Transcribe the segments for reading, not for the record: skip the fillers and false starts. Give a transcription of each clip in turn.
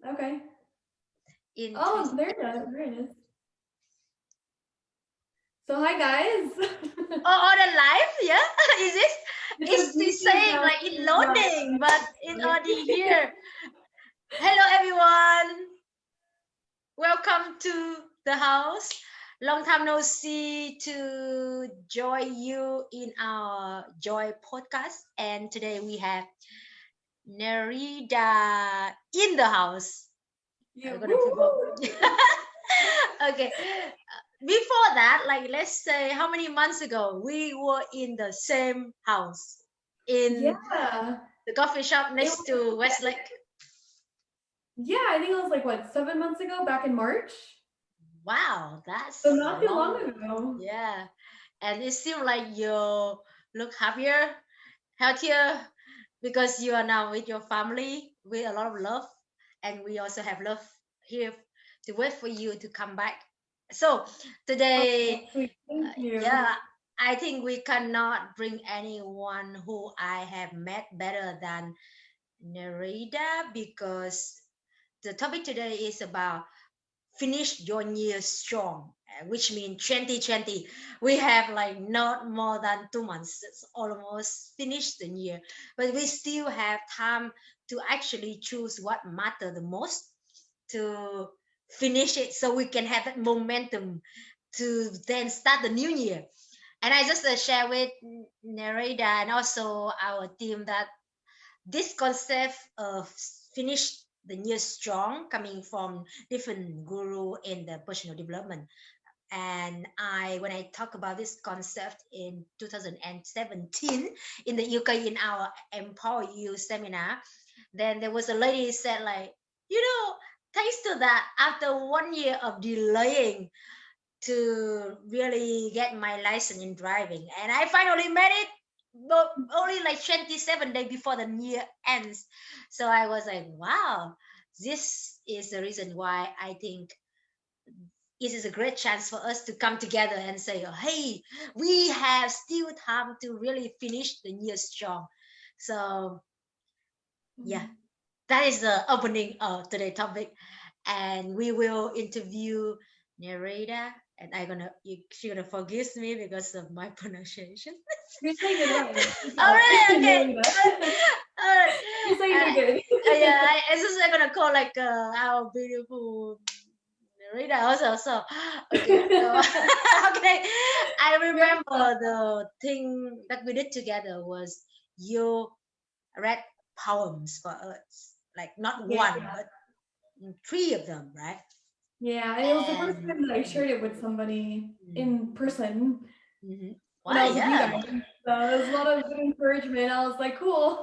Okay. In three. Oh, there it is. So hi guys. Oh, on the live, yeah. Is this? It says It's greetings saying now. like it loading, but it already here. Hello, everyone. Welcome to the house. Long time no see to join you in our Joy podcast. And today we have Nereyda in the house. Yeah. I'm gonna promote. Woo-hoo. Okay. Before that, like let's say how many months ago we were in the same house in Yeah. the coffee shop It next was, to Westlake. yeah, I think it was like what, 7 months ago, back in March. Wow, So that's not too long long. ago. Yeah. And it seems like you look happier, healthier because you are now with your family with a lot of love. And we also have love here to wait for you to come back. So Oh, today, sweet. Thank you. yeah, I think we cannot bring anyone who I have met better than Nerida because the topic today is about finish your year strong, which means 2020. We have like not more than 2 months. It's almost finished the year, but we still have time to actually choose what matter the most to finish it so we can have that momentum to then start the new year. And I just share with Nereda and also our team that this concept of finish the year strong coming from different guru in the personal development. And I when I talk about this concept in 2017 in the UK in our Empower You seminar, then there was a lady who said like, thanks to that, after 1 year of delaying to really get my license in driving, and I finally made it, but only like 27 days before the year ends. So I was like, wow, this is the reason why I think it is a great chance for us to come together and say, oh, hey, we have still time to really finish the year strong. So yeah, Mhm. that is the opening of today's topic, and we will interview Nereda, and she's gonna forgive me because of my pronunciation. You're saying it right. Oh really? Okay, Nerida. good. All right. You're saying it good. Yeah, I just gonna call like our beautiful Nereda also. So okay, so okay. I You're remember the thing that we did together was you read poems for us, like not yeah. one but three of them, right? Yeah, and it was the first And time that I shared it with somebody in person mm-hmm. when I Why? was with you Yeah. guys. So it was a lot of good encouragement. I was like, cool.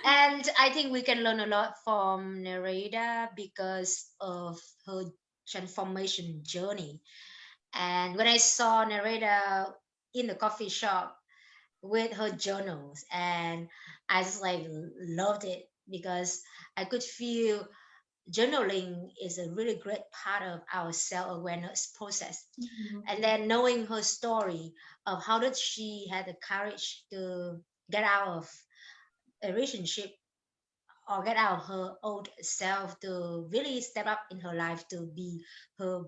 And I think we can learn a lot from Nereda because of her transformation journey. And when I saw Nereda in the coffee shop with her journals, and I just like loved it because I could feel journaling is a really great part of our self-awareness process. Mhm. And then knowing her story of how did she had the courage to get out of a relationship or get out of her old self to really step up in her life to be her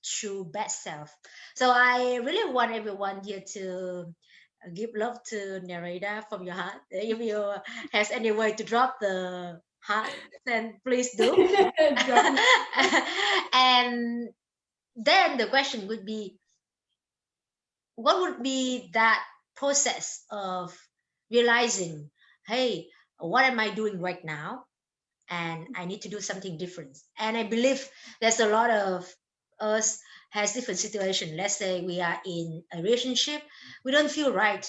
true best self. So I really want everyone here to give love to Nereda from your heart. If you has any way to drop the heart, then please do. Drop- And then the question would be, what would be that process of realizing, hey, what am I doing right now? And I need to do something different. And I believe there's a lot of us has different situation. Let's say we are in a relationship, we don't feel right,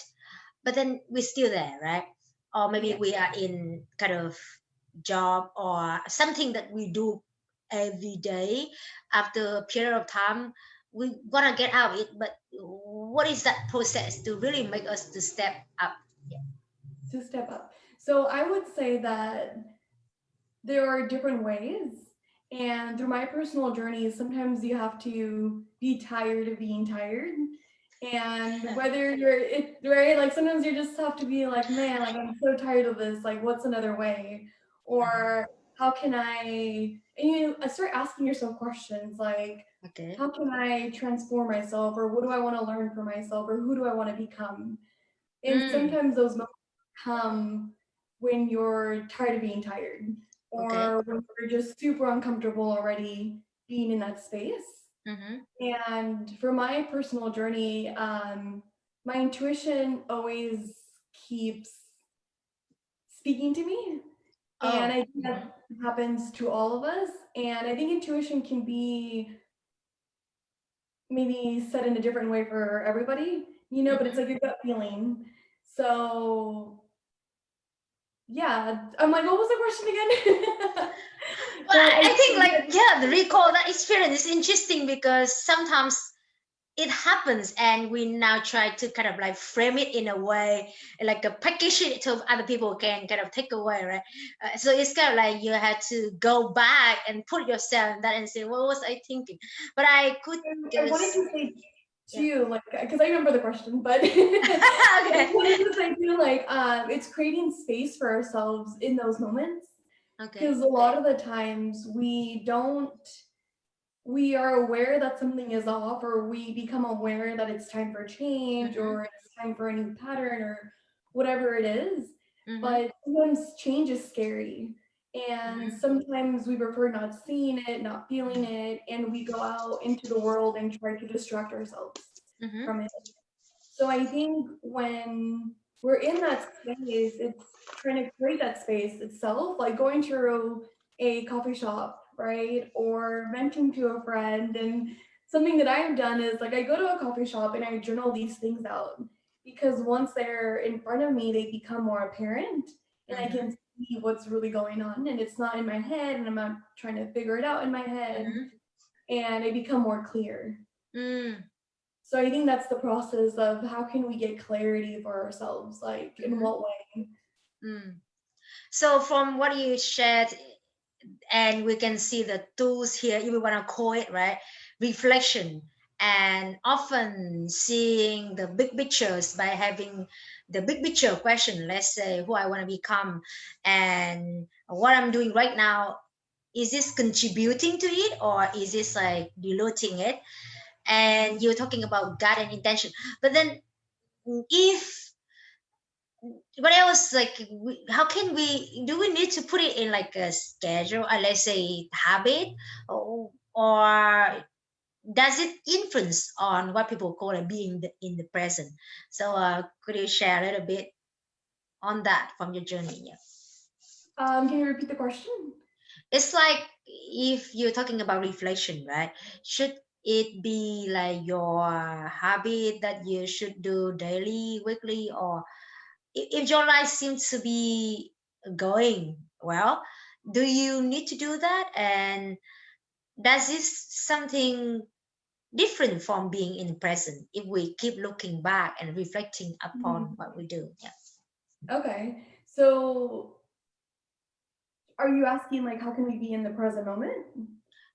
but then we're still there, right? Or maybe yeah. we are in kind of job or something that we do every day. After a period of time, we wanna get out of it, but what is that process to really make us to step up? Yeah. To step up. So I would say that there are different ways. And through my personal journey, sometimes you have to be tired of being tired. And whether right, like sometimes you just have to be like, man, like I'm so tired of this. Like, what's another way? Or how can and you start asking yourself questions like, Okay. how can I transform myself, or what do I want to learn for myself, or who do I want to become? And Mm. sometimes those moments come when you're tired of being tired, Okay. or when you're just super uncomfortable already being in that space. Mm-hmm. And for my personal journey, my intuition always keeps speaking to me. And Oh. I think Mm-hmm. that happens to all of us. And I think intuition can be maybe said in a different way for everybody, but it's Mm-hmm. like your gut feeling. So yeah, I'm like, what was the question again? Well, But I I think think like, yeah, the recall that experience is interesting because sometimes it happens and we now try to kind of like frame it in a way like a package it so other people can kind of take away, right? So it's kind of like you had to go back and put yourself in that and say, what was I thinking? But I could I wanted just, to say yeah. too, like, because I remember the question, but I Okay. wanted to say too, like, it's creating space for ourselves in those moments. Okay. Because a lot of the times we are aware that something is off, or we become aware that it's time for change, Mm-hmm. or it's time for a new pattern, or whatever it is. Mm-hmm. But sometimes change is scary. And Mm-hmm. sometimes we prefer not seeing it, not feeling it, and we go out into the world and try to distract ourselves Mm-hmm. from it. So I think when we're in that space, it's trying to create that space itself, like going to a coffee shop, right? Or venting to a friend. And something that I've done is like I go to a coffee shop and I journal these things out, because once they're in front of me, they become more apparent and I Mm-hmm. can see what's really going on. And it's not in my head and I'm not trying to figure it out in my head, Mm-hmm. and I become more clear. Mm-hmm. So I think that's the process of how can we get clarity for ourselves, like in Mm-hmm. what way? Mm. So from what you shared, and we can see the tools here, if we want to call it, right, reflection, and often seeing the big pictures by having the big picture question, let's say who I want to become and what I'm doing right now, is this contributing to it or is this like diluting it? And you're talking about gut and intention, but then if what else, like how can we, do we need to put it in like a schedule, let's say habit, or does it influence on what people call it being in the present? So could you share a little bit on that from your journey? Yeah. Can you repeat the question? It's like if you're talking about reflection, right? Should it be like your habit that you should do daily, weekly, or if your life seems to be going well, do you need to do that? And does this something different from being in present if we keep looking back and reflecting upon Mhm. what we do? Yeah. Okay. So are you asking like how can we be in the present moment?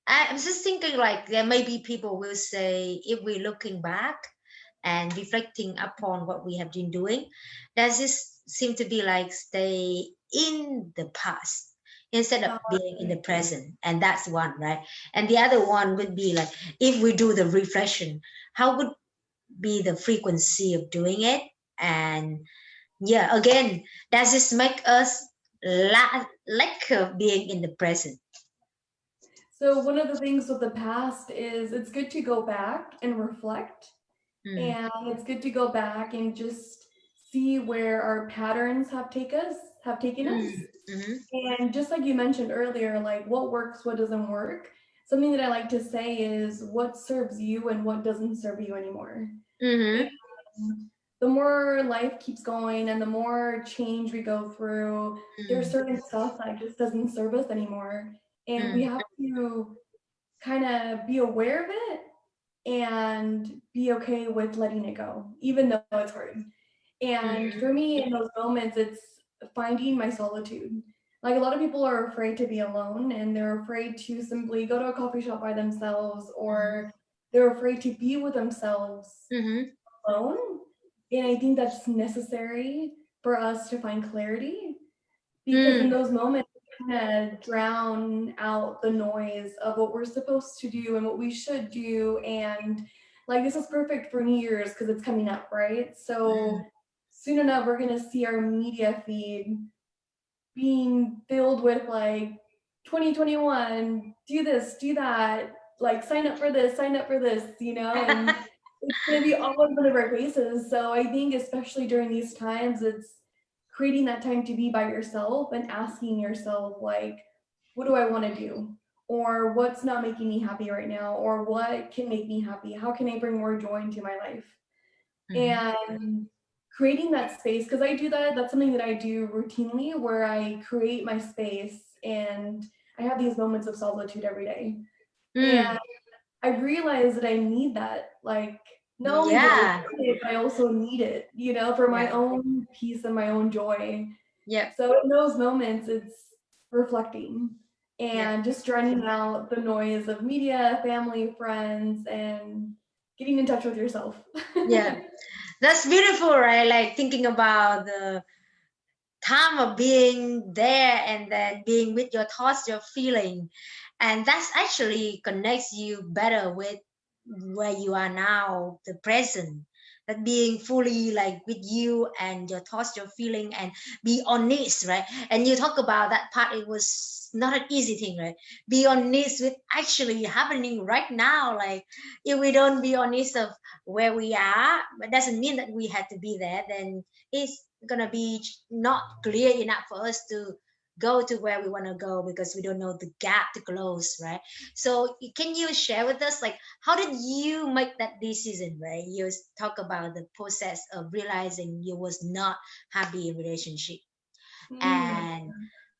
I'm just thinking like there may be people will say if we're looking back and reflecting upon what we have been doing, does this seem to be like stay in the past instead of Uh, being in the present? And that's one, right? And the other one would be like if we do the reflection, how would be the frequency of doing it? And yeah, again, does this make us lack of being in the present? so one of the things with the past is it's good to go back and reflect, Mm, and it's good to go back and just see where our patterns have taken us. mm, mm-hmm, And just like you mentioned earlier, like what works, what doesn't work. Something that I like to say is what serves you and what doesn't serve you anymore. mm-hmm. And the more life keeps going and the more change we go through, there's Mm, certain stuff that just doesn't serve us anymore. And we mm, have to kind of be aware of it and be okay with letting it go, even though it's hard. And mm, for me, in those moments, it's finding my solitude. Like a lot of people are afraid to be alone and they're afraid to simply go to a coffee shop by themselves, or they're afraid to be with themselves mm-hmm, alone. And I think that's necessary for us to find clarity, because in mm, those moments, kind of drown out the noise of what we're supposed to do and what we should do. And like, this is perfect for New Year's because it's coming up, right? So Mm. soon enough, we're going to see our media feed being filled with like 2021, do this, do that, like sign up for this, and it's going to be all in front of our faces. So I think, especially during these times, it's creating that time to be by yourself and asking yourself, like, what do I want to do? Or what's not making me happy right now? Or what can make me happy? How can I bring more joy into my life? Mhm. And creating that space, because I do that, that's something that I do routinely, where I create my space and I have these moments of solitude every day. And Mm. I realize that I need that. Like, not only do I want Yeah. it, but I also need it, for my Yeah. own peace and my own joy. Yep. So in those moments, it's reflecting Yep. and just drowning out the noise of media, family, friends, and getting in touch with yourself. Yeah. That's beautiful, right? Like thinking about the time of being there and then being with your thoughts, your feeling, and that's actually connects you better with where you are now, the present, that being fully like with you and your thoughts, your feeling, and be honest, right? And you talk about that part, it was not an easy thing, right? Be honest with actually happening right now. Like if we don't be honest of where we are, but doesn't mean that we had to be there, then it's gonna be not clear enough for us to go to where we want to go because we don't know the gap to close, right? So can you share with us, like, how did you make that decision, right? You talk about the process of realizing you was not happy in relationship, Mm. and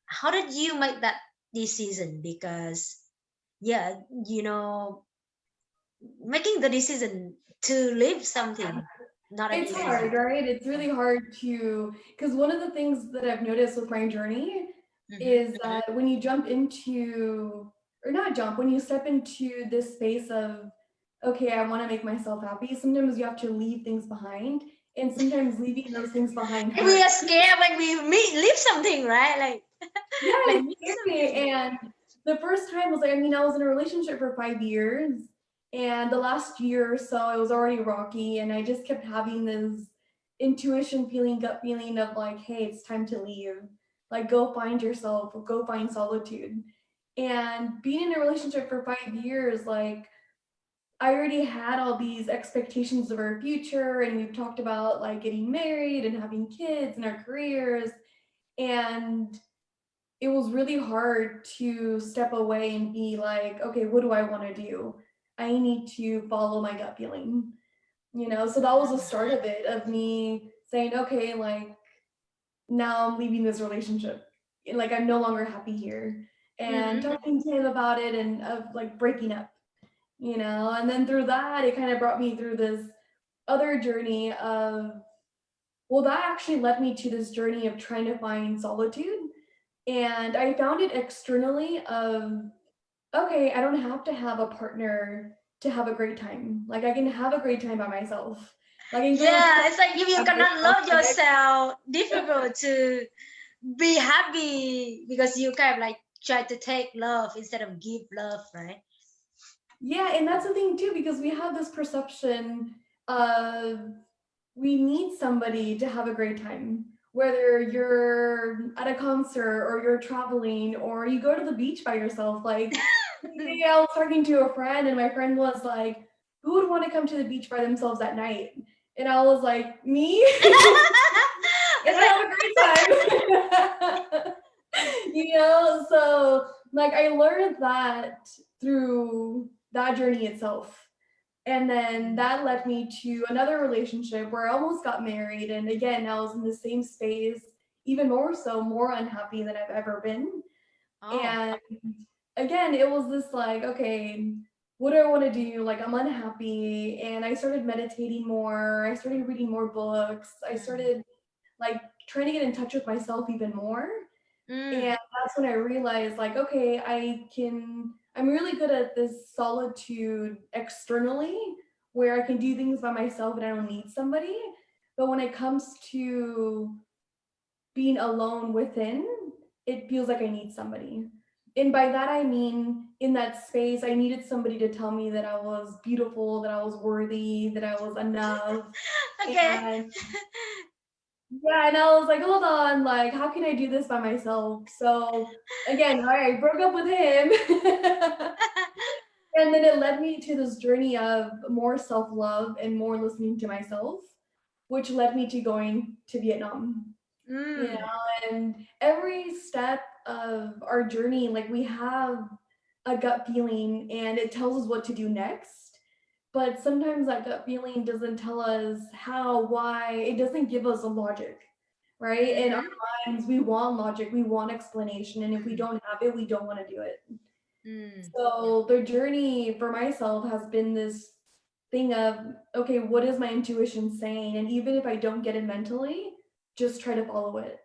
how did you make that decision? Because yeah, you know, making the decision to leave something, not an It's easy hard, thing. right? It's Yeah. really hard to, because one of the things that I've noticed with my journey Mm-hmm. is that when you jump into, or not jump, when you step into this space of, okay, I want to make myself happy, sometimes you have to leave things behind. And sometimes leaving those things behind We are hurts. scared when we meet leave something, right? Like Yeah, like it's meet scary. something. And the first time was like, I mean, I was in a relationship for 5 years, and the last year or so, it was already rocky, and I just kept having this intuition feeling, gut feeling of like, hey, it's time to leave. Like, go find yourself, go find solitude. And being in a relationship for 5 years, like, I already had all these expectations of our future, and we've talked about like getting married and having kids and our careers. And it was really hard to step away and be like, okay, what do I want to do? I need to follow my gut feeling. So that was the start of it, of me saying, okay, like, now I'm leaving this relationship. Like, I'm no longer happy here. And Mm-hmm. talking to him about it and of like breaking up. And then through that, it kind of brought me through this other journey of, well, that actually led me to this journey of trying to find solitude. And I found it externally of, okay, I don't have to have a partner to have a great time. Like, I can have a great time by myself. Like, I can go to Yeah, it's like if you by cannot myself. love yourself, difficult to be happy because you kind of like try to take love instead of give love, right? Yeah, and that's the thing too, because we have this perception of, we need somebody to have a great time. Whether you're at a concert or you're traveling or you go to the beach by yourself. Like, maybe I was talking to a friend and my friend was like, who would want to come to the beach by themselves at night? And I was like, me? And It's I have a great time. So like, I learned that through that journey itself. And then like, that led me to another relationship where I almost got married. And again, I was in the same space, even more so, more unhappy than I've ever been. oh. And again, it was this like, okay, what do I want to do? Like, I'm unhappy. And I started meditating more. I started reading more books. I Mm. started like trying to get in touch with myself even more. And Mm. that's when I realized, like, okay, I'm really good at this solitude externally, where I can do things by myself and I don't need somebody. But when it comes to being alone within, it feels like I need somebody. And by that, I mean, in that space, I needed somebody to tell me that I was beautiful, that I was worthy, that I was enough. Okay. And yeah, and I was like, hold on, like, how can I do this by myself? So again, I broke up with him. And then it led me to this journey of more self love and more listening to myself, which led me to going to Vietnam. You Mm. know, and every step of our journey, like we have a gut feeling and it tells us what to do next. But sometimes that gut feeling doesn't tell us how, why, it doesn't give us a logic, right? In our Mm-hmm. minds, we want logic, we want explanation. And if we Mm. don't have it, we don't want to do it. Mm. Yeah. So the journey for myself has been this thing of, okay, what is my intuition saying? And even if I don't get it mentally, just try to follow it.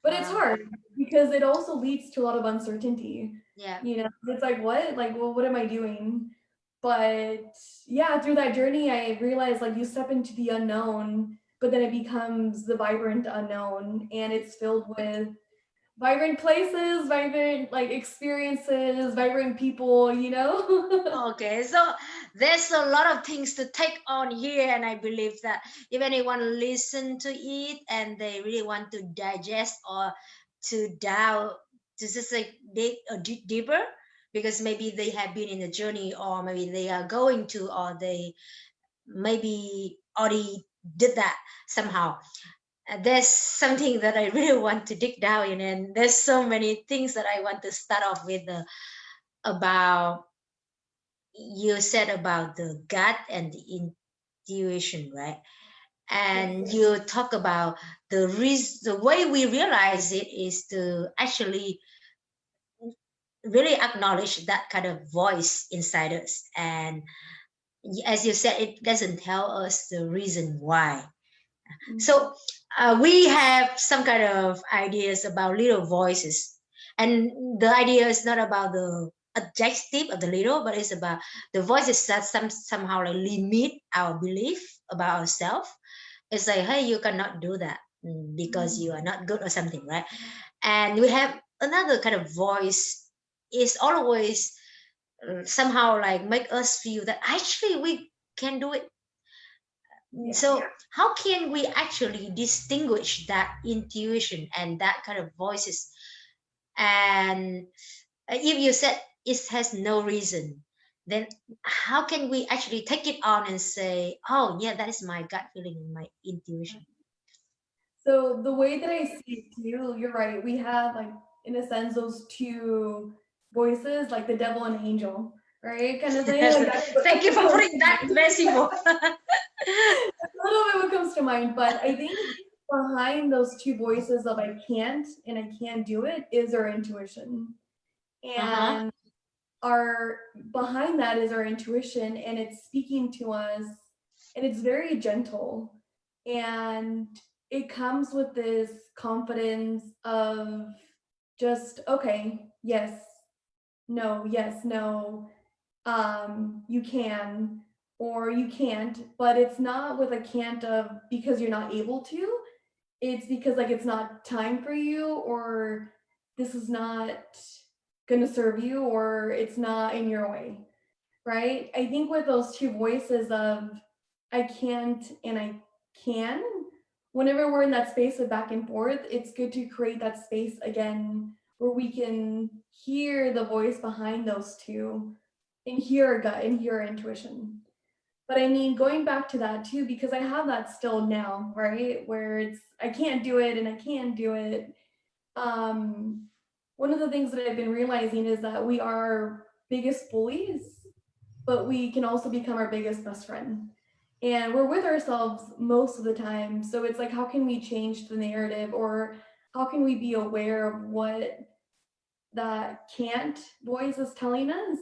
But it's Wow. hard because it also leads to a lot of uncertainty. Yeah. You know, it's like, what? Like, well, what am I doing? But yeah, through that journey, I realized like you step into the unknown, but then it becomes the vibrant unknown and it's filled with vibrant places, vibrant like experiences, vibrant people, you know? Okay, so there's a lot of things to take on here, and I believe that if anyone listen to it and they really want to digest or to dive to just like dig deeper, because maybe they have been in a journey, or maybe they are going to, or they maybe already did that somehow. There's something that I really want to dig down in, and there's so many things that I want to start off with about you said about the gut and the intuition, right? Yes. And you talk about the way we realize it is to actually really acknowledge that kind of voice inside us. And as you said, it doesn't tell us the reason why. Mhm. So we have some kind of ideas about little voices, and the idea is not about the adjective of the little, but it's about the voices that somehow like limit our belief about ourselves. It's like, hey, you cannot do that because Mhm. you are not good or something, right? And we have another kind of voice is always somehow like make us feel that actually we can do it. Yeah. So how can we actually distinguish that intuition and that kind of voices? And if you said it has no reason, then how can we actually take it on and say, oh yeah, that is my gut feeling and my intuition? So the way that I see it too, you're right. We have like in a sense those two voices, like the devil and angel, right? Kind of thing. Like Thank you that's for what comes putting to that mind. very simple. That's a little bit what comes to mind. But I think behind those two voices of I can't and I can't do it is our intuition. Uh-huh. And our behind that is our intuition and it's speaking to us and it's very gentle and it comes with this confidence of just okay, yes, no, yes, no, you can or you can't, but it's not with a can't of because you're not able to, it's because like it's not time for you or this is not gonna serve you or it's not in your way, right? I think with those two voices of I can't and I can, whenever we're in that space of back and forth, it's good to create that space again where we can hear the voice behind those two and hear our gut and hear our intuition. But I mean, going back to that too, because I have that still now, right? Where it's I can't do it and I can do it. Um, One of the things that I've been realizing is that we are our biggest bullies, but we can also become our biggest best friend. And we're with ourselves most of the time. So it's like, how can we change the narrative or how can we be aware of what that can't voice is telling us?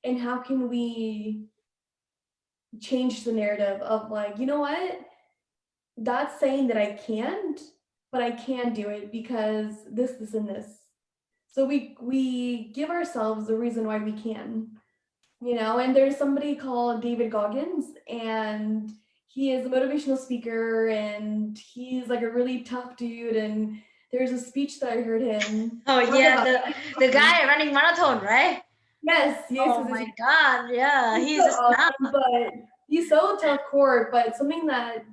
And how can we change the narrative of like, you know what? That's saying that I can't, but I can do it because this, and this. So we give ourselves the reason why we can, you know. And there's somebody called David Goggins, and he is a motivational speaker, and he's like a really tough dude, and there's a speech that I heard him Oh talk yeah, about. the guy running marathon, right? Yes, yes, Oh yes, yes. my God, yeah, He's so he's a star. awesome, but he's so tough core. But something that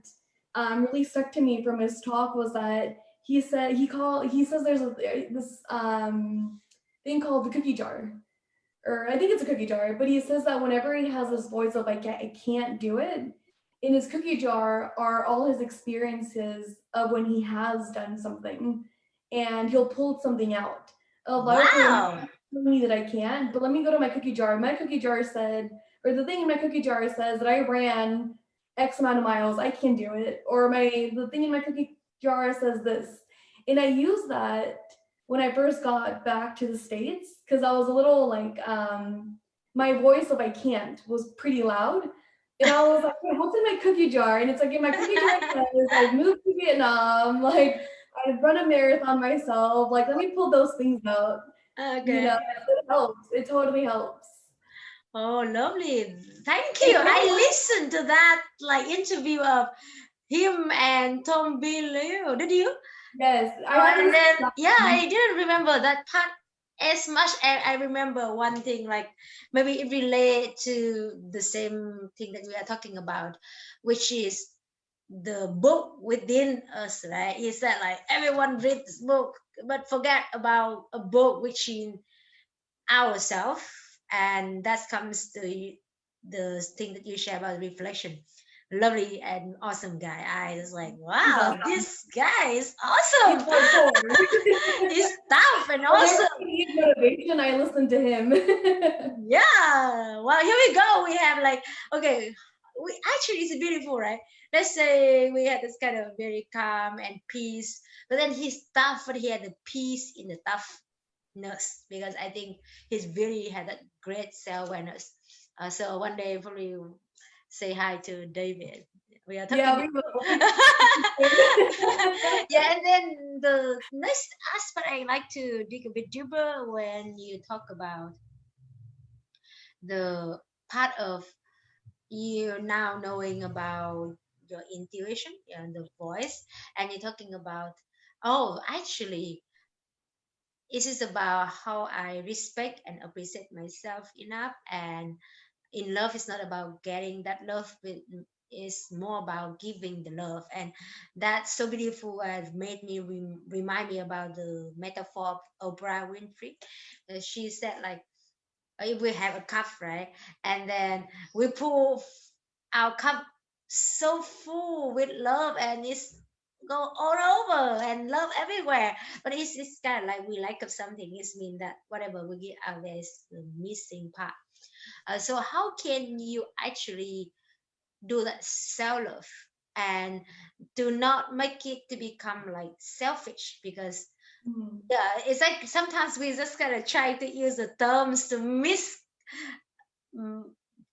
really stuck to me from his talk was that he says there's this thing called the cookie jar, or I think it's a cookie jar. But he says that whenever he has this voice of like I can't do it, in his cookie jar are all his experiences of when he has done something, and he'll pull something out. Okay, Wow. me that I can, but let me go to my cookie jar. My cookie jar said, or the thing in my cookie jar says that I ran X amount of miles. I can do it. Or the thing in my cookie jar says this, and I use that when I first got back to the States because I was a little like my voice of I can't was pretty loud. And I was like, "Hey, what's in my cookie jar?" And it's like in my cookie jar says I've moved to Vietnam, like I've run a marathon myself. Like, let me pull those things out. You Okay. know, it helps. It totally helps. Oh, lovely. Thank you. I listened to that like interview of him and Tom B. Liu. Did you? Yes, I Oh, haven't and listened then to yeah, that one. I didn't remember that part as much as I remember one thing, like maybe it relate to the same thing that we are talking about, which is the book within us, right? Is that like everyone reads this book, but forget about a book which in ourselves, and that comes to the thing that you share about reflection. Lovely and awesome guy. I was like, He's wow, awesome. this guy is He's awesome. hardcore. He's tough and Whenever awesome. I need motivation, I listen to him. Yeah. Well, here we go. We have like, okay, we actually it's beautiful, right? Let's say we had this kind of very calm and peace, but then he's tough, but he had the peace in the toughness because I think he's very had that great self awareness. So one day probably say hi to David. We are Yeah, talking. we will. Yeah, and then the next aspect I like to dig a bit deeper when you talk about the part of you now knowing about your intuition and the voice, and you're talking about, oh, actually it is about how I respect and appreciate myself enough, and in love is not about getting that love, but is more about giving the love. And that's so beautiful and made me remind me about the metaphor of Oprah Winfrey. She said like, if we have a cup, right, and then we pull our cup so full with love, and it's go all over and love everywhere, but it's kind of like we like of something, it's mean that whatever we get out there is the missing part. So how can you actually do that self love and do not make it to become like selfish? Because Mhm. yeah, it's like sometimes we just kind of try to use the terms to mm,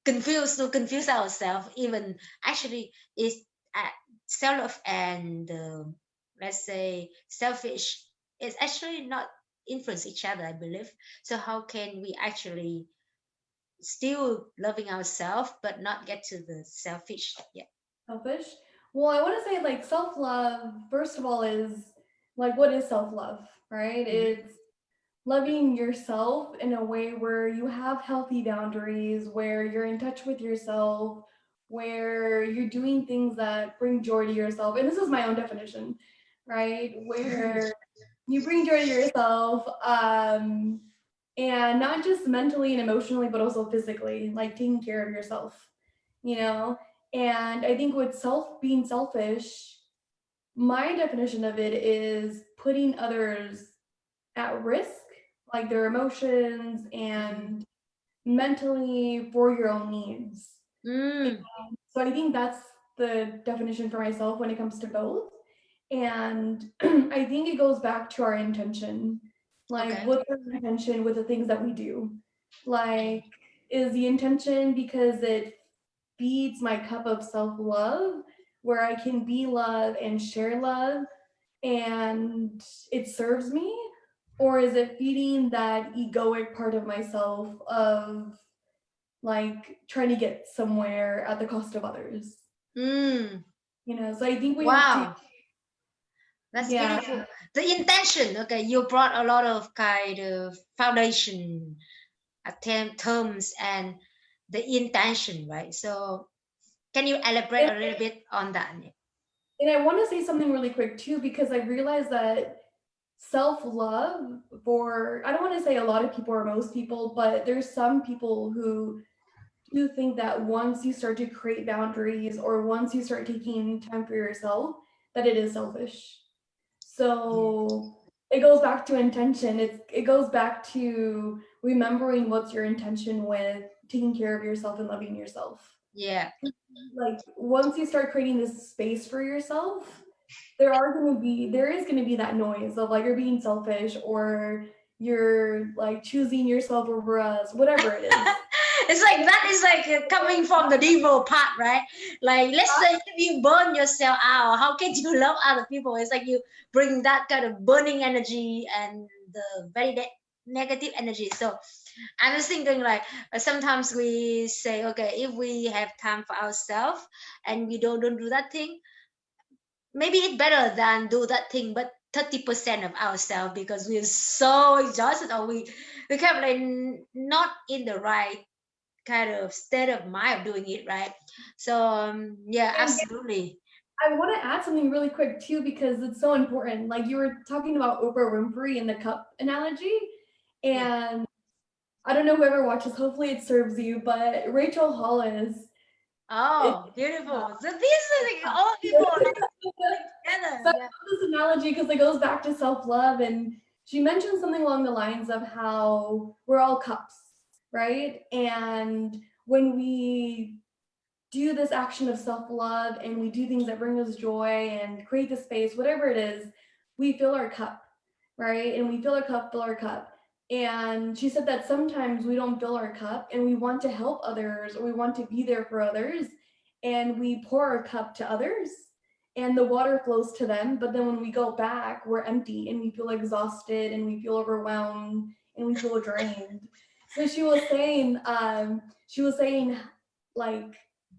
confuse ourselves. Even actually is uh, self and let's say selfish is actually not influence each other, I believe. So how can we actually still loving ourselves but not get to the selfish? Yeah. Selfish. Well, I want to say like self love, first of all, is like what is self love, right? Mhm. It's loving yourself in a way where you have healthy boundaries, where you're in touch with yourself, where you're doing things that bring joy to yourself. And this is my own definition, right? Where you bring joy to yourself, and not just mentally and emotionally, but also physically, like taking care of yourself, you know? And I think with being selfish, my definition of it is putting others at risk, like their emotions Mhm. and mentally for your own needs. Mm, So I think that's the definition for myself when it comes to both. And I think it goes back to our intention. Like, okay. what's our intention with the things that we do? Like, is the intention because it feeds my cup of self love, where I can be love and share love and it serves me? Or is it feeding that egoic part of myself of like trying to get somewhere at the cost of others? Mm, So I think we have to wow. That's Yeah. beautiful. The intention, okay, you brought a lot of kind of foundation, terms, and the intention, right? So, can you elaborate And, a little bit on that? and I want to say something really quick too, because I realized that self-love for, I don't want to say a lot of people or most people, but there's some people who do think that once you start to create boundaries or once you start taking time for yourself, that it is selfish. Yeah. So it goes back to intention. It goes back to remembering what's your intention with taking care of yourself and loving yourself. Yeah. Like once you start creating this space for yourself, there is gonna be that noise of like you're being selfish or you're like choosing yourself over us, whatever it is. It's like that is like coming from the devil part, right? Like, let's say if you burn yourself out, how can you love other people? It's like you bring that kind of burning energy and the very negative energy. So I'm just thinking like sometimes we say, okay, if we have time for ourselves and we don't do that thing, maybe it's better than do that thing, but 30% of ourselves because we're so exhausted or we kind of like not in the right kind of state of mind of doing it, right? So yeah, And absolutely. I want to add something really quick too because it's so important. Like you were talking about Oprah Winfrey and the cup analogy, Yeah. and I don't know whoever watches. Hopefully, it serves you. But Rachel Hollis, it, Oh, beautiful. So this is like all people like coming so together. I Yeah. love this analogy because it goes back to self love, and she mentioned something along the lines of how we're all cups, right? And when we do this action of self love and we do things that bring us joy and create the space, whatever it is, we fill our cup, right? And we fill our cup. And she said that sometimes we don't fill our cup and we want to help others or we want to be there for others. And we pour our cup to others and the water flows to them. But then when we go back, we're empty and we feel exhausted and we feel overwhelmed and we feel drained. So she was saying, like,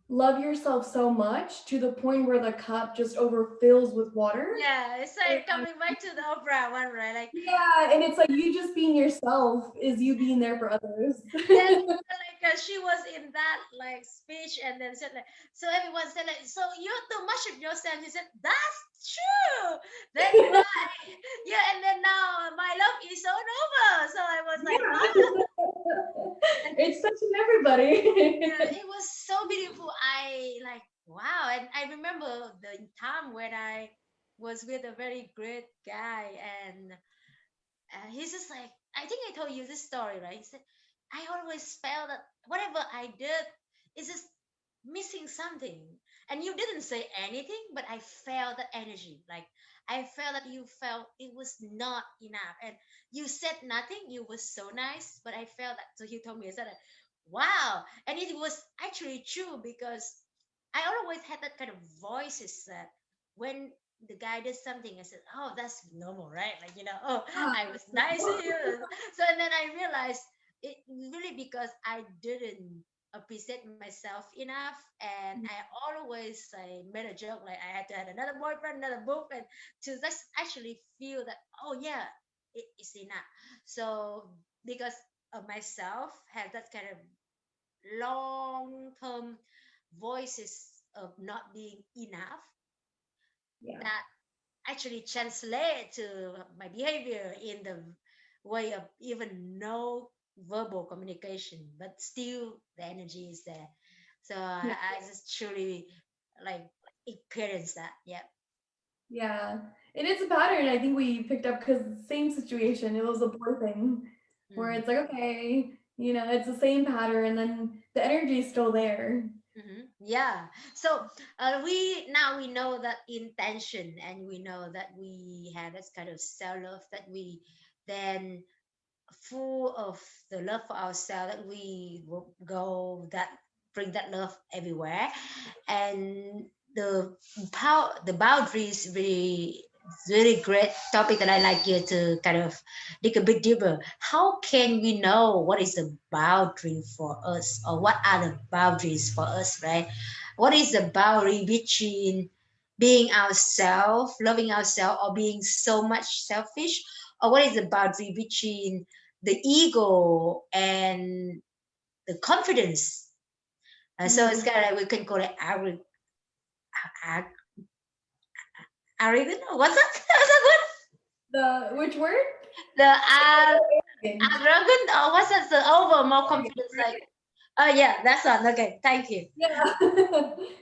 love yourself so much to the point where the cup just overfills with water. Yeah, it's like coming back to the opera one, right? Like, Yeah, and it's like you just being yourself is you being there for others. yes, like she was in that like speech and then said like, so everyone said like, so you're too much of yourself. He said, that's true. That's right. Yeah, and then now my love is all over. So I was like, wow. And It's touching everybody. yeah, it was so beautiful. I like wow, and I remember the time when I was with a very great guy, and he's just like, I think I told you this story, right? He said, I always felt that whatever I did is just missing something. And you didn't say anything, but I felt that energy. Like, I felt that you felt it was not enough. And you said nothing, you was so nice, but I felt that. So he told me, I said, wow. And it was actually true because I always had that kind of voices that when the guy did something, I said, "Oh, that's normal, right?" Like oh, I was nice to you. So and then I realized it really because I didn't appreciate myself enough, and I always made a joke like I had to have another boyfriend, another boyfriend to just actually feel that oh yeah, it is enough. So because of myself have that kind of long term voices of not being enough Yeah. that actually translate to my behavior in the way of even no verbal communication, but still the energy is there. So Yeah. I just truly like experience that. Yeah. Yeah. And it's a pattern I think we picked up because same situation. It was a boy thing where Mm-hmm. it's like, okay, it's the same pattern and then the energy is still there. Mm-hmm. Yeah. So we know that intention, and we know that we have this kind of self love that we then full of the love for ourselves that we will go that bring that love everywhere, and the boundaries really really great topic that I like you to kind of dig a bit deeper. How can we know what is the boundary for us, or what are the boundaries for us, right? What is the boundary being ourselves, loving ourselves, or being so much selfish? Or what is the boundary between the ego and the confidence? So it's Mm. kind of like we can call it ag- arrogant. What's that? What's that word? The which word? The Arrogant. arrogant, or what's that? The over more Arrogant, confidence, like. right? Oh yeah, that's one. Okay, thank you. Yeah,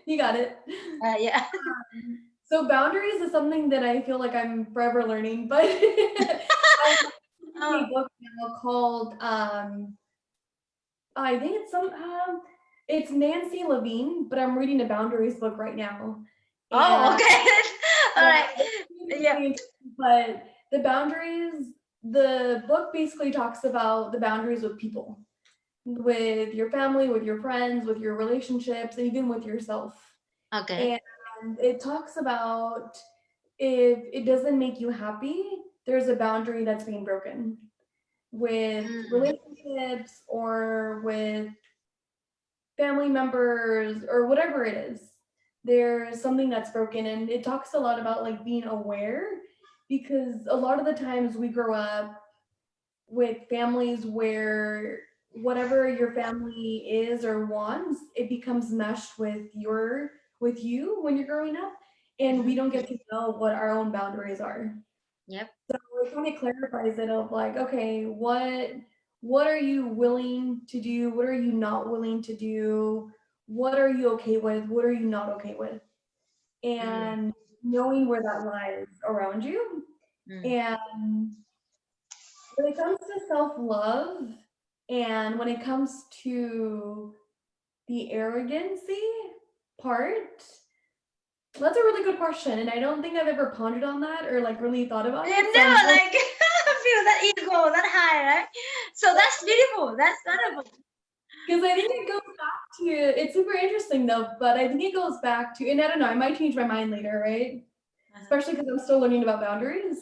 you got it. Yeah. So boundaries is something that I feel like I'm forever learning, but I'm reading Oh, a book now called I think it's Nancy Levine, but I'm reading a boundaries book right now. oh, And okay. All yeah, right. it's Yeah. really interesting, but the book basically talks about the boundaries with people, with your family, with your friends, with your relationships, and even with yourself. Okay. And it talks about if it doesn't make you happy, there's a boundary that's being broken with Mm, relationships or with family members or whatever it is. There's something that's broken, and it talks a lot about like being aware, because a lot of the times we grow up with families where whatever your family is or wants, it becomes meshed with you when you're growing up, and we mhm. don't get to know what our own boundaries are. Yep. So it kind of clarifies it of like, okay, what are you willing to do? What are you not willing to do? What are you okay with? What are you not okay with? Mm, And knowing where that lies around you. mm, And when it comes to self-love and when it comes to the arrogancy part, that's a really good question. And I don't think I've ever pondered on that or like really thought about you it. So I'm never glad, like feel that ego that high, right? So that's beautiful. That's wonderful. because I think it goes back to, it's super interesting though, but I think it goes back to, and I don't know, I might change my mind later, right? Uh-huh. Especially because I'm still learning about boundaries.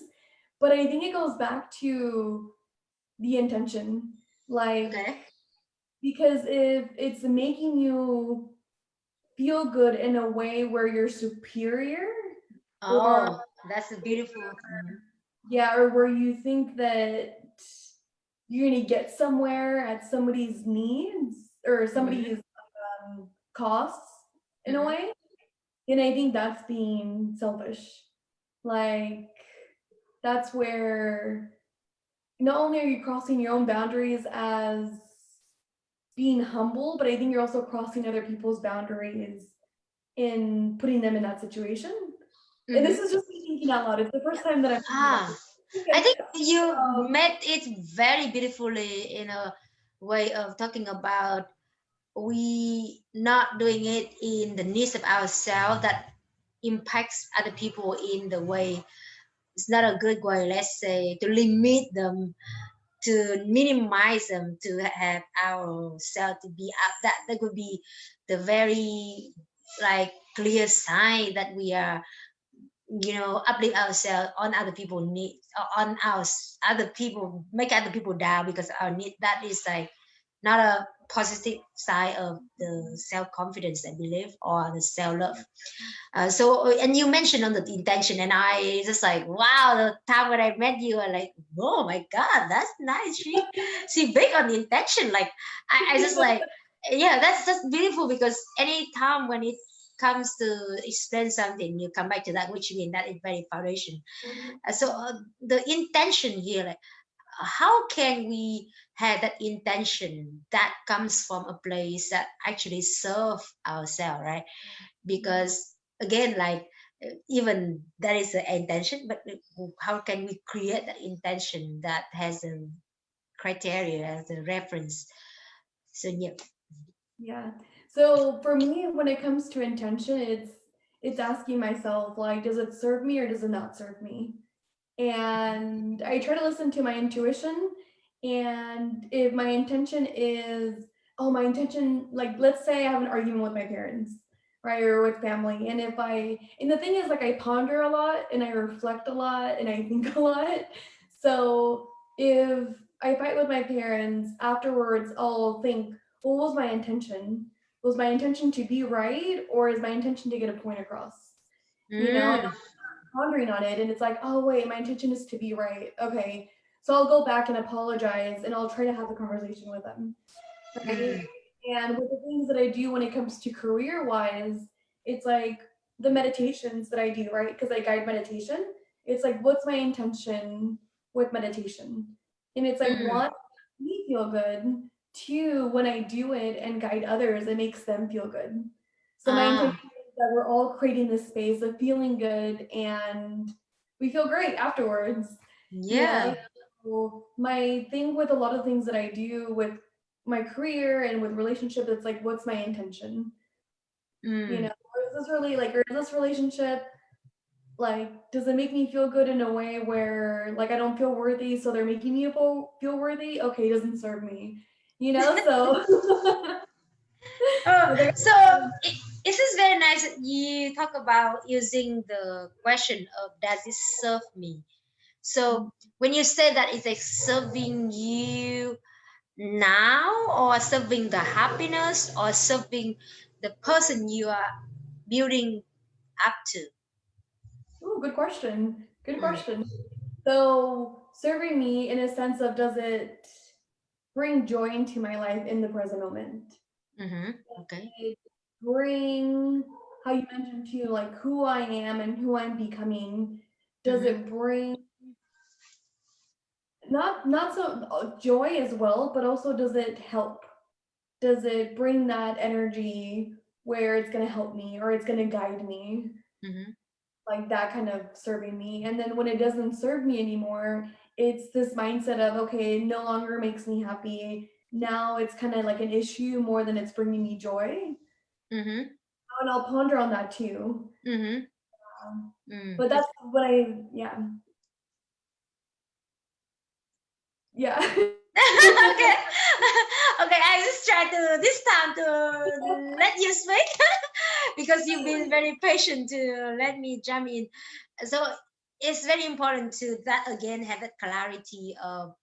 But I think it goes back to the intention. Like, Okay. because if it's making you feel good in a way where you're superior, or Oh, that's a beautiful. Mm, yeah, or where you think that you're gonna get somewhere at somebody's needs or mm-hmm, somebody's costs in a mm-hmm, way, then I think that's being selfish. Like, that's where not only are you crossing your own boundaries as being humble, but I think you're also crossing other people's boundaries in putting them in that situation. And this mm-hmm. is just me thinking out loud. It's the first time that I'm thinking about Ah, I this. think you So, made it very beautifully in a way of talking about we not doing it in the needs of ourselves that impacts other people in the way it's not a good way, let's say, to limit them, to minimize them, to have ourselves to be up, that would be the very like clear sign that we are, uplift ourselves on other people needs, on our other people, make other people down because our need, that is like not a positive side of the self-confidence I believe, or the self-love. And you mentioned on the intention, and I just like, wow, the time when I met you, I like, oh my god, that's nice. She big on the intention. Like I just like, yeah, that's beautiful, because any time when it comes to explain something, you come back to that, which means that is very foundation. The intention here, like how can we have that intention that comes from a place that actually serve ourselves, right? Because again, like even that is the intention, but how can we create that intention that has a criteria as a reference? So yeah. yeah. So for me, when it comes to intention, it's asking myself like, does it serve me or does it not serve me? And I try to listen to my intuition. And if my intention is, oh, my intention, like, let's say I have an argument with my parents, right, or with family. And the thing is, like, I ponder a lot and I reflect a lot and I think a lot. So if I fight with my parents, afterwards, I'll think, well, what was my intention? Was my intention to be right, or is my intention to get a point across? you know, and Mm. I'm pondering on it and it's like, oh wait, my intention is to be right. Okay. So I'll go back and apologize and I'll try to have a conversation with them. Right. Mm. And with the things that I do when it comes to career wise, it's like the meditations that I do, right? Because I guide meditation. It's like, what's my intention with meditation? And it's like, Mm. one, me feel good. Two, when I do it and guide others, it makes them feel good. So my intention Ah, is that we're all creating this space of feeling good and we feel great afterwards. You know, yeah. so my thing with a lot of things that I do with my career and with relationship, it's like, what's my intention? You know, Mm. or is this relationship like, does it make me feel good in a way where like I don't feel worthy, so they're making me feel worthy? Okay, it doesn't serve me. You know, so Oh, so there. so it is very nice that you talk about using the question of does it serve me? So when you say that it's like serving you now or serving the happiness or serving the person you are building up to. Oh, good question. Good Mm. question. So serving me in a sense of, does it bring joy into my life in the present moment? Mm-hmm. Okay. It bring, how you mentioned too, like who I am and who I'm becoming? Does Mm-hmm. it bring not so joy as well, but also does it help? Does it bring that energy where it's going to help me or it's going to guide me? Mm-hmm. Like that kind of serving me. And then when it doesn't serve me anymore, it's this mindset of, okay, it no longer makes me happy. Now it's kind of like an issue more than it's bringing me joy. Mm-hmm. And I'll ponder on that too. Mm-hmm. Mm. But that's what yeah. Yeah. Okay. Okay, I just try to this time to let you speak because you've been very patient to let me jump in. So it's very important to that again have that clarity of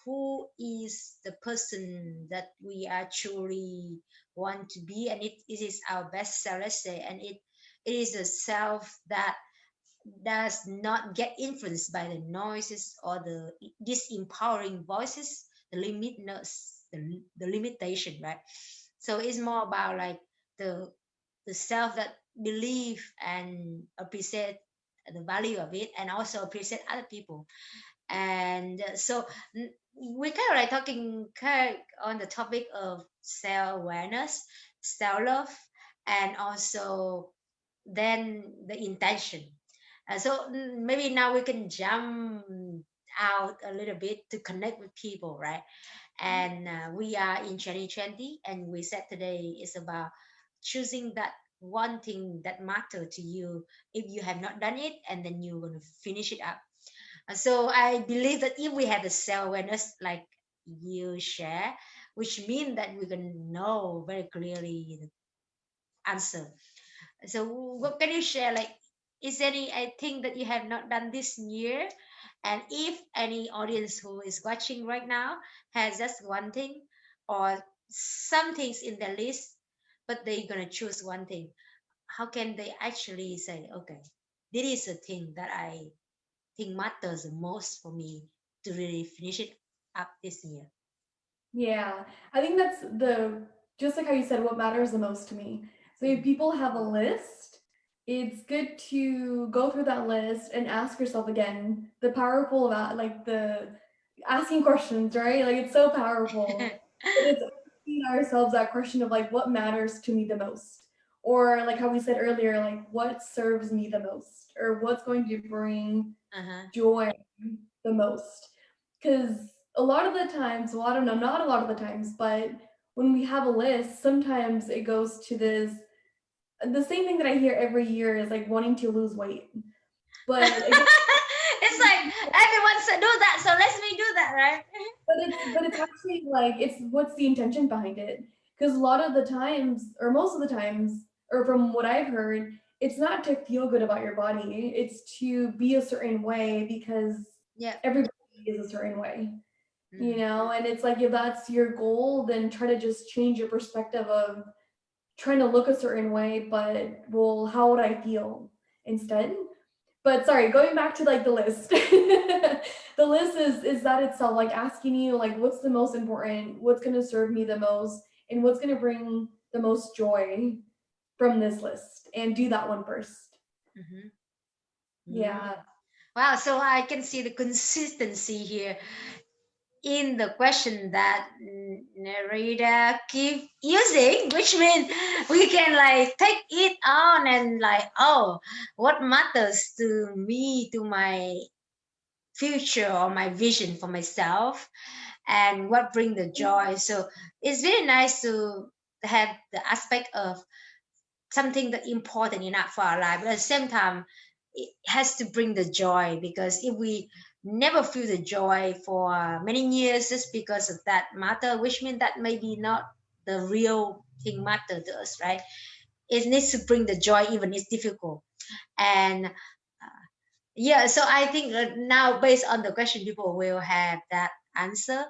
who is the person that we are truly want to be, and it is our best self, let's say, and it is a self that does not get influenced by the noises or the disempowering voices, the limitness, the limitation, right? So it's more about like the the self that believe and appreciate the value of it and also appreciate other people. And so we kind of like talking kind of on the topic of self-awareness, self-love, and also then the intention. So maybe now we can jump out a little bit to connect with people, right? And we are in 2020, and we said today is about choosing that one thing that matter to you if you have not done it, and then you're going to finish it up. So I believe that if we have the self-awareness like you share, which means that we're going to know very clearly the answer. So what can you share? Like, is there any I think that you have not done this year? And if any audience who is watching right now has just one thing or some things in their list, but they're gonna choose one thing, how can they actually say, okay, this is a thing that I think matters the most for me to really finish it up this year? Yeah, I think that's just like how you said, what matters the most to me. So if Mm. people have a list, it's good to go through that list and ask yourself again the powerful about like the asking questions, right? Like it's so powerful. But it's asking ourselves that question of like what matters to me the most. Or like how we said earlier, like what serves me the most, or what's going to bring Uh-huh. joy the most. Because a lot of the times, well, I don't know, not a lot of the times, but when we have a list, sometimes it goes to this, the same thing that I hear every year is like wanting to lose weight. But again, It's like everyone said do that, so let me do that, right? but it's actually like it's what's the intention behind it? Because a lot of the times, or most of the times, or from what I've heard, it's not to feel good about your body. It's to be a certain way because Yeah. everybody is a certain way. You Mm. know, and it's like if that's your goal, then try to just change your perspective of trying to look a certain way, but well, how would I feel? instead. But sorry, going back to like the list. The list is that itself, like asking you like what's the most important, what's gonna serve me the most, and what's gonna bring the most joy from this list, and do that one first. Mhm. Yeah. Wow, so I can see the consistency here in the question that Nereyda keep using, which means we can like take it on and like, oh, what matters to me, to my future or my vision for myself, and what bring the joy. So it's very nice to have the aspect of something that important enough for our life, but at the same time it has to bring the joy, because if we never feel the joy for many years just because of that matter, which means that maybe not the real thing matter to us, right? It needs to bring the joy even it's difficult. And yeah, so I think now based on the question, people will have that answer.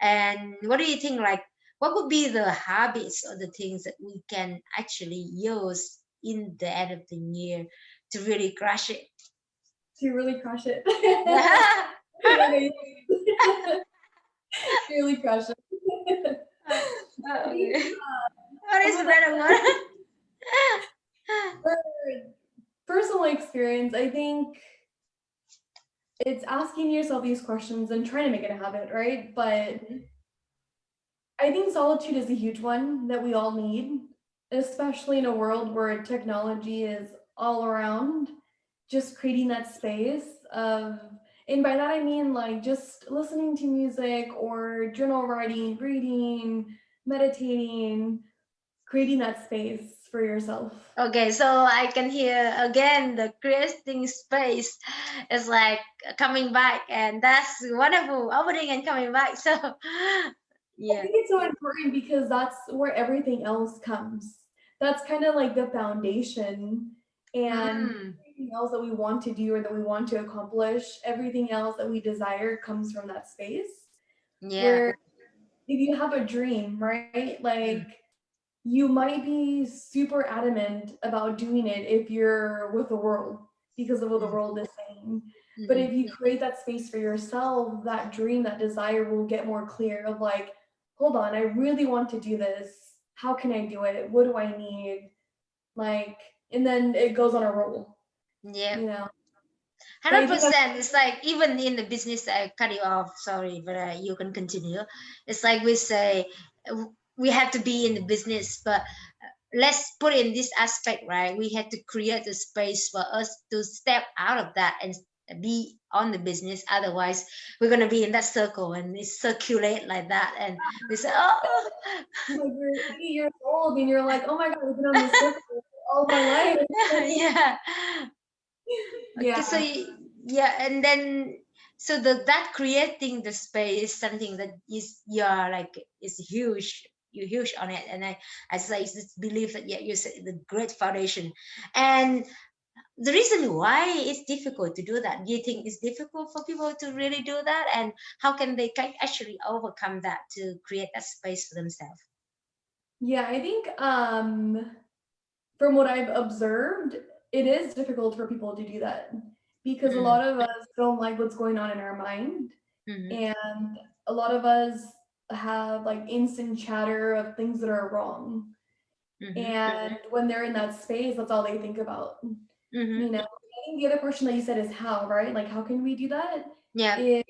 And what do you think, like what would be the habits or the things that we can actually use in the end of the year to really crush it? To really crush it. Okay. Okay. Really crush it. I think What is some the of the better word? for personal experience, I think it's asking yourself these questions and trying to make it a habit, right? But I think solitude is a huge one that we all need, especially in a world where technology is all around. Just creating that space of, and by that I mean like just listening to music or journal writing, reading, meditating, creating that space for yourself. Okay, so I can hear again the creating space is like coming back, and that's wonderful, opening and coming back. So, I yeah. think it's so important because that's where everything else comes. That's kind of like the foundation, and Mm, everything else that we want to do or that we want to accomplish, everything else that we desire comes from that space. yeah. Where if you have a dream, right? Like Mm, you might be super adamant about doing it if you're with the world because of what the mm, world is saying. But mm, if you create that space for yourself, that dream, that desire will get more clear of like, hold on, I really want to do this. How can I do it? What do I need? Like, and then it goes on a roll, yeah. you know? So I think that's 100%. It's like even in the business, I cut you off. Sorry, but you can continue. It's like we say we have to be in the business, but let's put in this aspect, right? We had to create a space for us to step out of that and be on the business. Otherwise, we're gonna be in that circle and it circulate like that, and we say, oh, like you're 80 years old and you're like, oh my God, I've been on this circle all my life. yeah. Okay, so Yeah. yeah, and then so the that creating the space is something that is you're like is huge. You're huge on it, and I say just believe that yeah, you said the great foundation, and the reason why it's difficult to do that. Do you think it's difficult for people to really do that, and how can they actually overcome that to create that space for themselves? Yeah, I think from what I've observed, it is difficult for people to do that because a Mm, lot of us don't like what's going on in our mind. mm-hmm, And a lot of us have like instant chatter of things that are wrong. mm-hmm, And when they're in that space, that's all they think about. mm-hmm. You know, I think the other question that you said is how, right? Like, how can we do that? Yeah. Is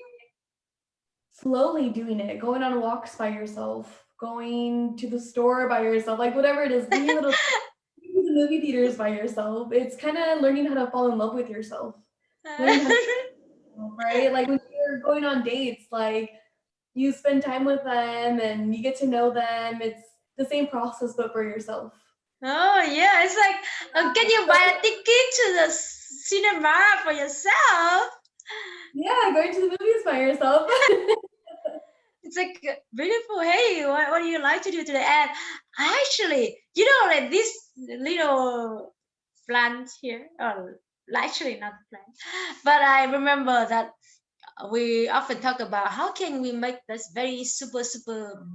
slowly doing it, going on walks by yourself, going to the store by yourself, like whatever it is, doing little to the movie theaters by yourself. It's kind of learning how to fall in love with yourself, learning how to, right? Like when you're going on dates, like you spend time with them and you get to know them. It's the same process, but for yourself. Oh yeah, it's like, can you buy a ticket to the cinema for yourself? Yeah, going to the movies by yourself. It's like beautiful. Hey, what do you like to do today? And actually, you know, like this little plant here, or actually not plant, but I remember that we often talk about how can we make this very super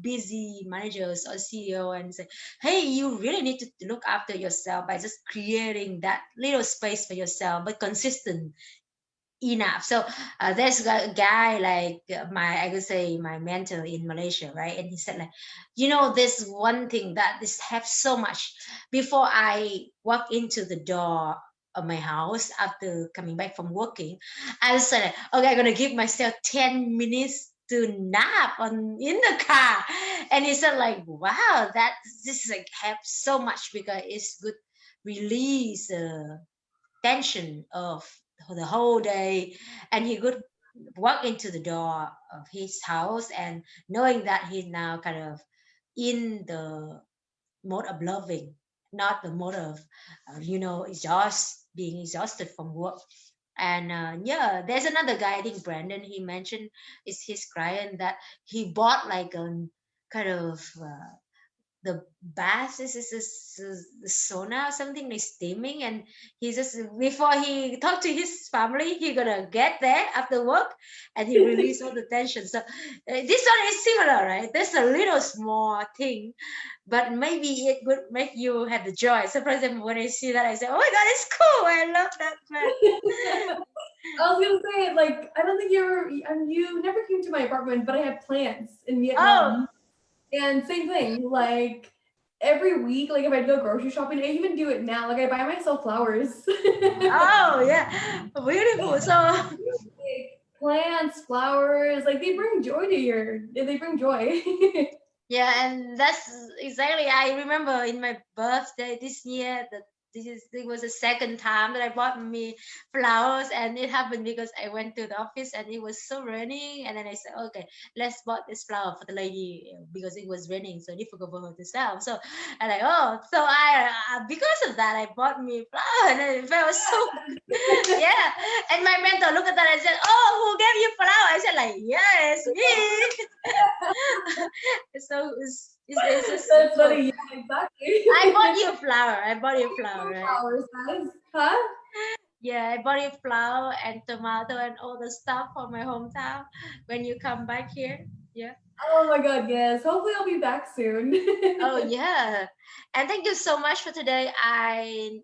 busy managers or CEO and say, hey, you really need to look after yourself by just creating that little space for yourself, but consistent enough. So there's a guy like my, I could say my mentor in Malaysia, right? And he said like, this one thing that this have so much. Before I walk into the door of my house after coming back from working, I was like, okay, I'm gonna give myself 10 minutes to nap on in the car. And he said like, wow, that this like have so much because it's good release tension of the whole day. And he could walk into the door of his house and knowing that he's now kind of in the mode of loving, not the mode of being exhausted from work. And yeah, there's another guy, I think Brandon, he mentioned is his client that he bought like a kind of the bath is the sauna or something like steaming, and he just before he talk to his family he gonna get there after work and he release all the tension. So this one is similar, right? There's a little small thing, but maybe it would make you have the joy. So for example, when I see that I say, oh my god, it's cool, I love that man. I was gonna say, like, I don't think you never came to my apartment, but I have plants in Oh, Vietnam. And same thing, like every week, like if I go grocery shopping, I even do it now. Like I buy myself flowers. oh yeah, beautiful. So Like, plants, flowers, like they bring joy. yeah, and that's exactly. I remember in my birthday this year that it was the second time that I bought me flowers, and it happened because I went to the office and it was so raining, and then I said, okay, let's bought this flower for the lady because it was raining, so difficult for her to sell. So and like, oh, so I because of that I bought me flower, and it felt so yeah. And my mentor looked at that and said, oh, who gave you flower? I said like, yes, me. So it's just That's so funny. Yeah, exactly. I bought you a flower. I bought you a flower, right? Flowers, guys. Huh? Yeah, I bought you flower and tomato and all the stuff from my hometown when you come back here. Yeah. Oh my god, yes. Hopefully I'll be back soon. Oh yeah. And thank you so much for today. I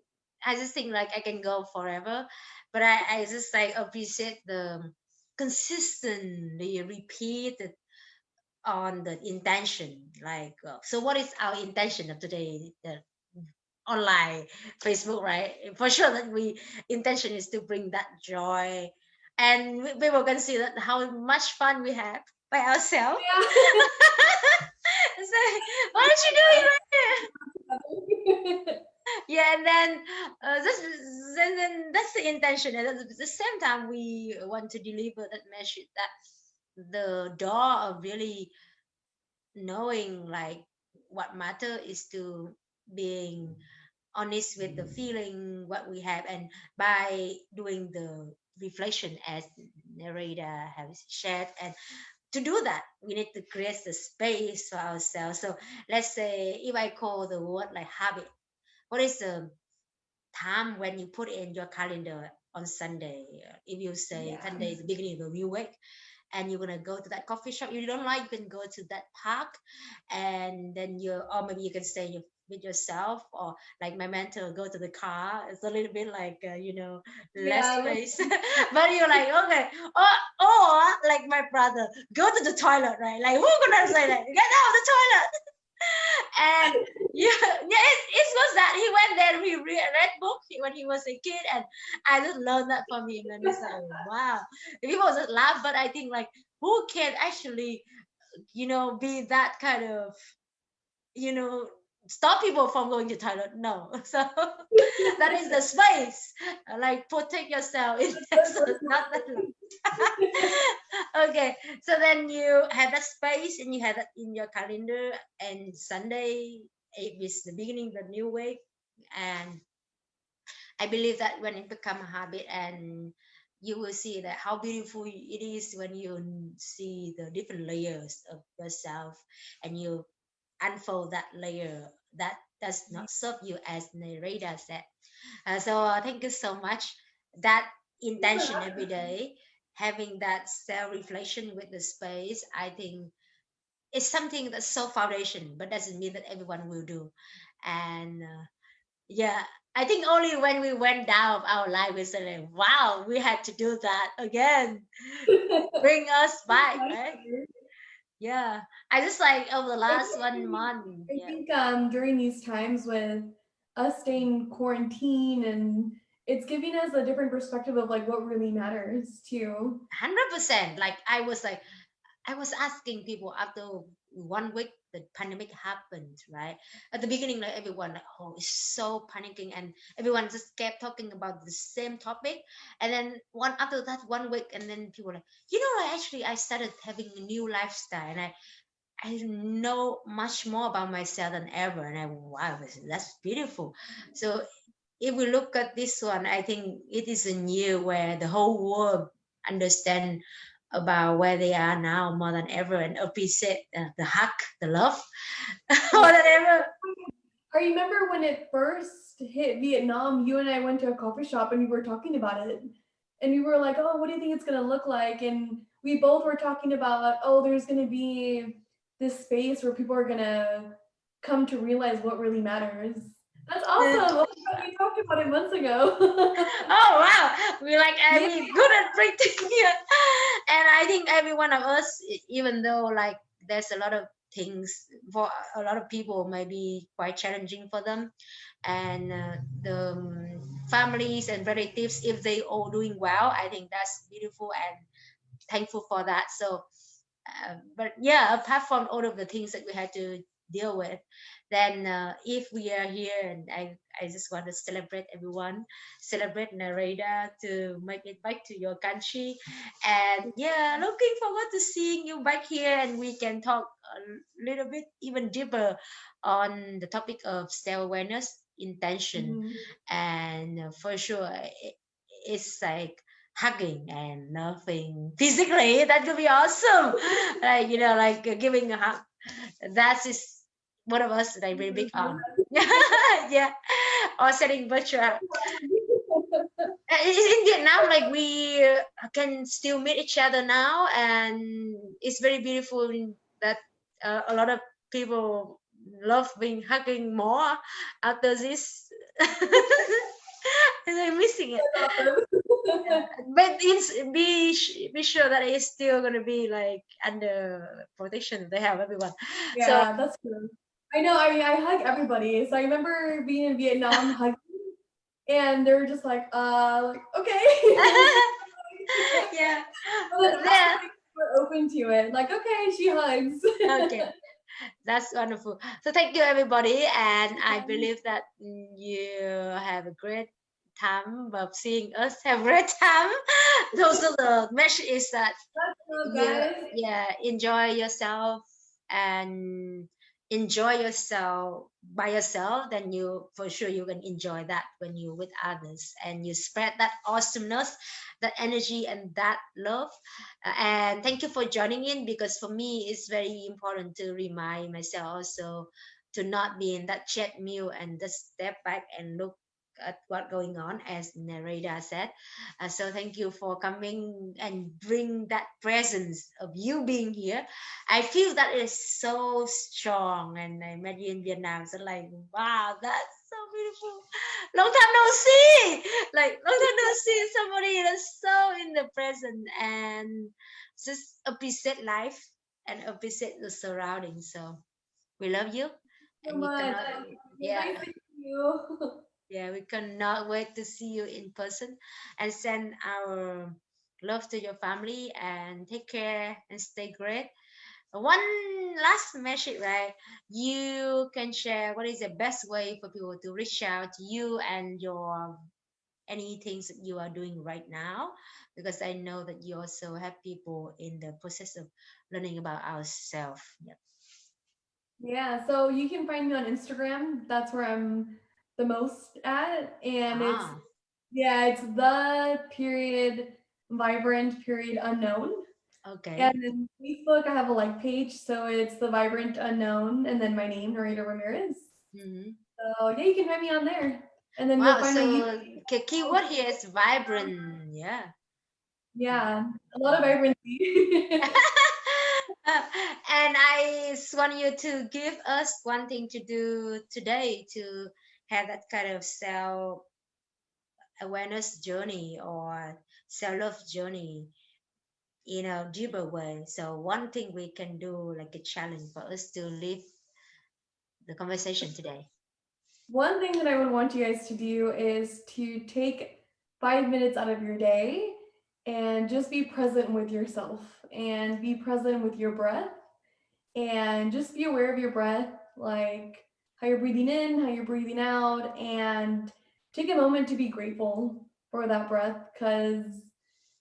just think like I can go forever, but I just like appreciate the consistently repeated on the intention like so what is our intention of today, the online Facebook, right? For sure that we intention is to bring that joy, and people can see that how much fun we have by ourselves. It's like, what are you doing right there? Yeah. Yeah, and then then that's the intention, and at the same time we want to deliver that message that the door of really knowing like what matter is to being honest with the feeling what we have, and by doing the reflection as Nereyda has shared, and to do that we need to create the space for ourselves. So let's say if I call the word like habit, what is the time when you put in your calendar on Sunday? If you say Yeah. Sunday is the beginning of the new week, and you're gonna go to that coffee shop you don't like, you can go to that park, and then you, or maybe you can stay with yourself, or like my mentor, go to the car. It's a little bit like less Yeah. space, but you're like okay, or like my brother, go to the toilet, right? Like who gonna say that? Get out of the toilet. And yeah, it was that he went there, he read book when he was a kid, and I just learned that from him, and it's like wow, people just laugh, but I think like who can actually be that kind of you know stop people from going to toilet? No. So that is the space, like protect yourself in there, so not that long. Okay, so then you have that space and you have that in your calendar, and Sunday it is the beginning of the new week. And I believe that when it become a habit, and you will see that how beautiful it is when you see the different layers of yourself, and you unfold that layer that does not serve you, as Narita said. So thank you so much. That intention every day having that self-reflection with the space, I think it's something that's so foundation, but doesn't mean that everyone will do. And yeah, I think only when we went down of our life, we said, like, wow, we had to do that again, bring us back, right? Yeah, I just like over the last 1 month. I Yeah, think during these times with us staying quarantined, and it's giving us a different perspective of like what really matters too. 100%. Like I was asking people after 1 week the pandemic happened, right? At the beginning, like everyone like, oh, it's so panicking, and everyone just kept talking about the same topic. And then one after that 1 week, and then people were like, actually I started having a new lifestyle, and I know much more about myself than ever. And I wow, that's beautiful. So if we look at this one, I think it is a year where the whole world understand about where they are now more than ever and appreciate the hug, the love, more Yeah. than ever. I remember when it first hit Vietnam, you and I went to a coffee shop and we were talking about it. And we were like, oh, what do you think it's going to look like? And we both were talking about, oh, there's going to be this space where people are going to come to realize what really matters. That's awesome. Oh my God, we talked about it months ago. Oh wow, we like Yeah. we good at breathing here. And I think every one of us, even though like there's a lot of things for a lot of people may be quite challenging for them, and the families and relatives, if they all doing well, I think that's beautiful and thankful for that. So but yeah, apart from all of the things that we had to deal with, then if we are here, and I just want to celebrate everyone, celebrate Nereyda to make it back to your country. And yeah, looking forward to seeing you back here, and we can talk a little bit even deeper on the topic of self-awareness, intention. Mhm. And for sure it's like hugging and loving physically, that could be awesome. Like like giving a hug, that is one of us that I really big on. Yeah, or setting virtual. In Vietnam, like we can still meet each other now, and it's very beautiful that a lot of people love being hugging more after this. And I'm missing it. But be sure that it's still gonna be like under protection. They have everyone. So Yeah, that's true. I know. I mean, I hug everybody. So I remember being in Vietnam hugging, and they were just like, okay. yeah, But then yeah. after we're open to it, like, okay, she hugs. Okay, that's wonderful. So thank you everybody, and I believe that you have a great time of seeing us have a great time. Also, the message is that That's all, you guys. enjoy yourself, and enjoy yourself by yourself, then you for sure you can enjoy that when you're with others, and you spread that awesomeness, that energy, and that love. And thank you for joining in, because for me it's very important to remind myself also to not be in that chat mute and just step back and look at what going on, as Nereyda said. So thank you for coming and bring that presence of you being here. I feel that is so strong, and I met you in Vietnam. So like, wow, that's so beautiful. Long time no see. Like long time no see somebody that's so in the present and just appreciate life and appreciate the surroundings. So we love you, So and we much. cannot. Yeah, Nice to meet you. yeah, we cannot wait to see you in person, and send our love to your family, and take care and stay great. One last message, right? You can share what is the best way for people to reach out to you and your any things that you are doing right now, because I know that you also have people in the process of learning about ourselves. Yep. Yeah, so you can find me on Instagram. That's where I'm the most at. And it's, Ah, yeah, it's the period vibrant period unknown. And okay. then Facebook, I have a like page. So it's the vibrant unknown and then my name, Nereyda Ramirez. Hmm. So yeah, you can find me on there. And then you'll Wow. find my So YouTube. keyword here is vibrant. Yeah. Yeah, a lot of vibrancy. And I just want you to give us one thing to do today to have that kind of self awareness journey or self love journey in a deeper way. So one thing we can do, like a challenge for us to live the conversation today. One thing that I would want you guys to do is to take 5 minutes out of your day and just be present with yourself and be present with your breath and just be aware of your breath, like how you're breathing in, how you're breathing out, and take a moment to be grateful for that breath because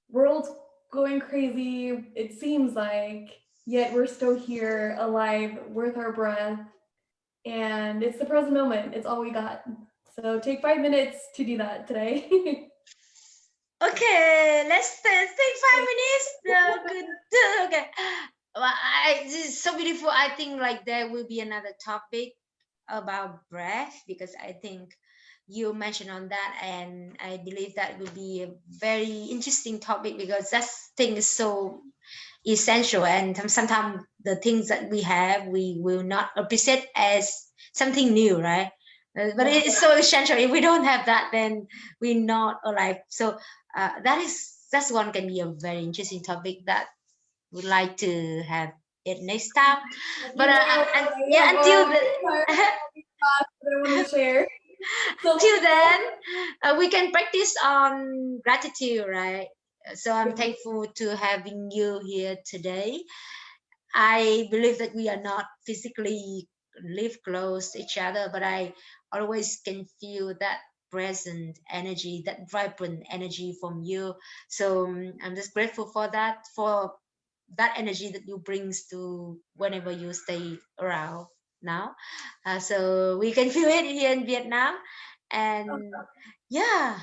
world's going crazy, it seems like, yet we're still here alive with our breath. And it's the present moment. It's all we got. So take 5 minutes to do that today. Okay, let's take 5 minutes. Good. Okay. Well, this is so beautiful. I think like there will be another topic about breath because I think you mentioned on that, and I believe that will be a very interesting topic because that thing is so essential, and sometimes the things that we have we will not appreciate as something new, right? But Yeah. it's so essential. If we don't have that, then we're not alive. So that's one can be a very interesting topic that would like to have it next time. But and, I yeah, have until the thoughts that I want to share. So till then, we can practice on gratitude, right? So I'm yeah, thankful to having you here today. I believe that we are not physically live close to each other, but I always can feel that present energy, that vibrant energy from you. So I'm just grateful for that energy that you brings to whenever you stay around now. So we can feel it here in Vietnam, and yeah,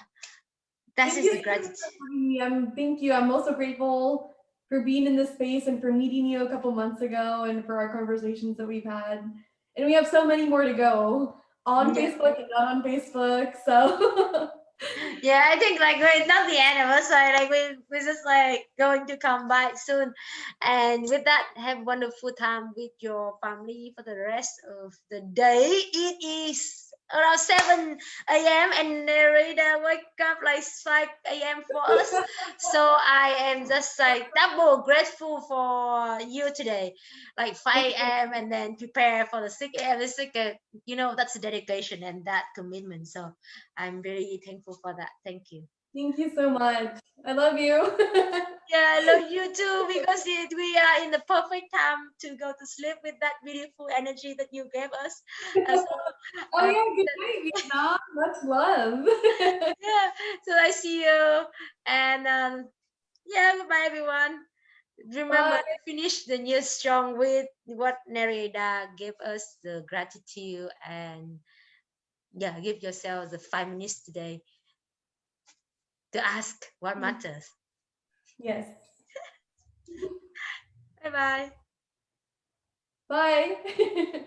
that thank is you the so much gratitude. for having me. Thank you. I'm also grateful for being in this space and for meeting you a couple months ago and for our conversations that we've had. And we have so many more to go on Yeah. Facebook and not on Facebook. So Yeah, I think like we're not the anniversary, like we're just like going to come back soon. And with that, have wonderful time with your family for the rest of the day. It is around 7 a.m. and Nereyda wake up like 5 a.m. for us. So I am just like double grateful for you today. Like 5 a.m. and then prepare for the 6 a.m. It's like that's a dedication and that commitment. So I'm very thankful for that. Thank you. thank you so much. I love you. Yeah, I love you too because we are in the perfect time to go to sleep with that beautiful energy that you gave us. So, Oh uh, yeah, good night, Vietnam. Much love. yeah, so I see you and yeah, goodbye everyone. Remember Bye. to finish the year strong with what Nereyda gave us the gratitude and yeah, give yourselves the 5 minutes today to ask what matters. Yes. Bye bye. Bye.